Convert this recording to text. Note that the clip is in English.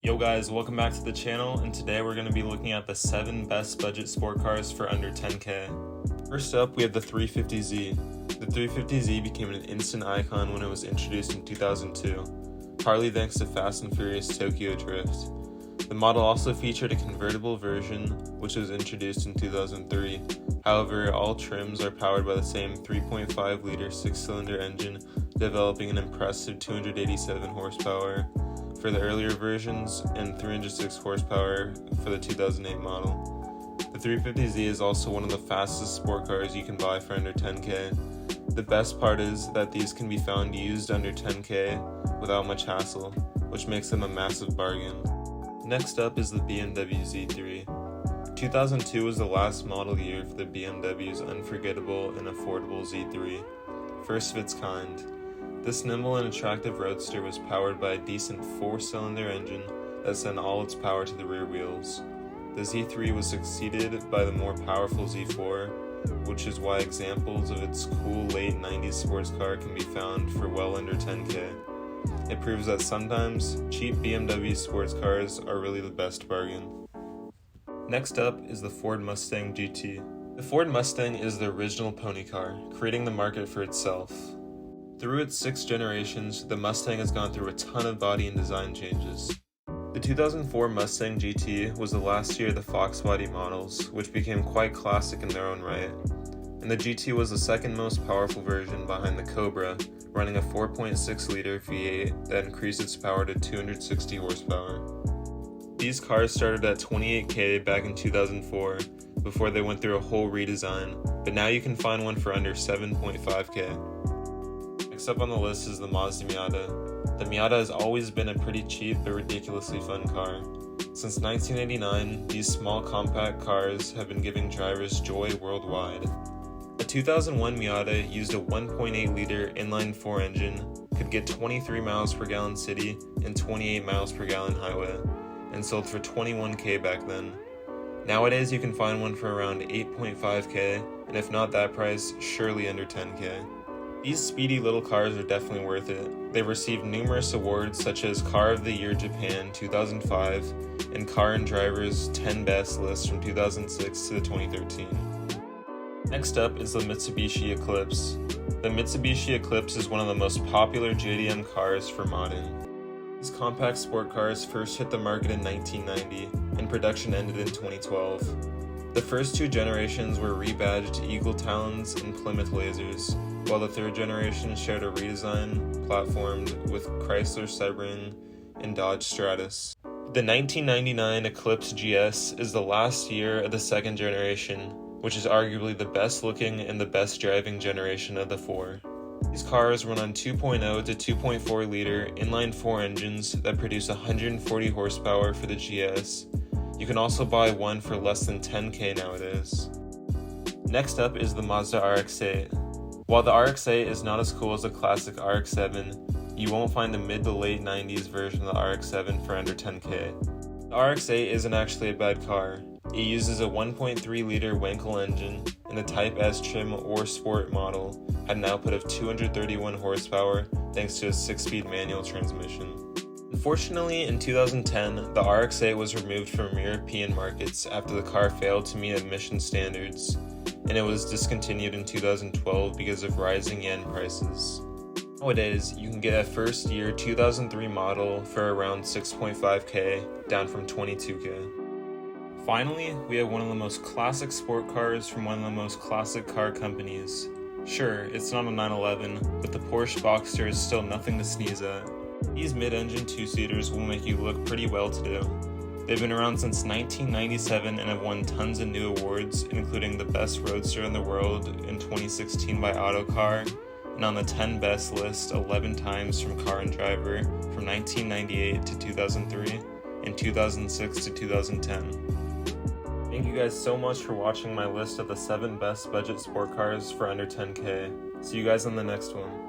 Yo guys, welcome back to the channel, and today we're going to be looking at the 7 best budget sport cars for under 10k. First up, we have the 350Z. The 350Z became an instant icon when it was introduced in 2002, partly thanks to Fast and Furious Tokyo Drift. The model also featured a convertible version, which was introduced in 2003. However, all trims are powered by the same 3.5-liter 6-cylinder engine, developing an impressive 287 horsepower for the earlier versions and 306 horsepower for the 2008 model. The 350Z is also one of the fastest sport cars you can buy for under 10k. The best part is that these can be found used under 10k without much hassle, which makes them a massive bargain. Next up is the BMW Z3. 2002 was the last model year for the BMW's unforgettable and affordable Z3, first of its kind. This nimble and attractive roadster was powered by a decent 4-cylinder engine that sent all its power to the rear wheels. The Z3 was succeeded by the more powerful Z4, which is why examples of its cool late 90s sports car can be found for well under 10k. It proves that sometimes cheap BMW sports cars are really the best bargain. Next up is the Ford Mustang GT. The Ford Mustang is the original pony car, creating the market for itself. Through its 6 generations, the Mustang has gone through a ton of body and design changes. The 2004 Mustang GT was the last year of the Fox body models, which became quite classic in their own right. And the GT was the second most powerful version behind the Cobra, running a 4.6-liter V8 that increased its power to 260 horsepower. These cars started at 28k back in 2004, before they went through a whole redesign, but now you can find one for under 7.5k. Next up on the list is the Mazda Miata. The Miata has always been a pretty cheap but ridiculously fun car. Since 1989, these small compact cars have been giving drivers joy worldwide. A 2001 Miata used a 1.8-liter inline-4 engine, could get 23 miles per gallon city and 28 miles per gallon highway, and sold for 21k back then. Nowadays you can find one for around 8.5k, and if not that price, surely under 10k. These speedy little cars are definitely worth it. They've received numerous awards such as Car of the Year Japan 2005 and Car and Driver's 10 Best list from 2006 to 2013. Next up is the Mitsubishi Eclipse. The Mitsubishi Eclipse is one of the most popular JDM cars for modding. These compact sport cars first hit the market in 1990 and production ended in 2012. The first 2 generations were rebadged Eagle Talons and Plymouth Lasers, while the 3rd generation shared a redesign platformed with Chrysler Sebring and Dodge Stratus. The 1999 Eclipse GS is the last year of the 2nd generation, which is arguably the best looking and the best driving generation of the 4. These cars run on 2.0 to 2.4 liter inline-4 engines that produce 140 horsepower for the GS. You can also buy one for less than 10k nowadays. Next up is the Mazda RX8. While the RX8 is not as cool as the classic RX7, you won't find a mid to late 90s version of the RX7 for under 10k. The RX8 isn't actually a bad car. It uses a 1.3-liter Wankel engine, and the Type S trim or Sport model had an output of 231 horsepower thanks to a 6-speed manual transmission. Unfortunately, in 2010, the RX8 was removed from European markets after the car failed to meet emission standards, and it was discontinued in 2012 because of rising yen prices. Nowadays, you can get a first-year 2003 model for around 6.5k, down from 22k. Finally, we have one of the most classic sport cars from one of the most classic car companies. Sure, it's not a 911, but the Porche Boxter is still nothing to sneeze at. These mid-engine 2-seaters will make you look pretty well-to-do. They've been around since 1997 and have won tons of new awards, including the Best Roadster in the World in 2016 by Autocar, and on the 10 Best list 11 times from Car and Driver from 1998 to 2003 and 2006 to 2010. Thank you guys so much for watching my list of the 7 best budget sport cars for under 10k. See you guys on the next one.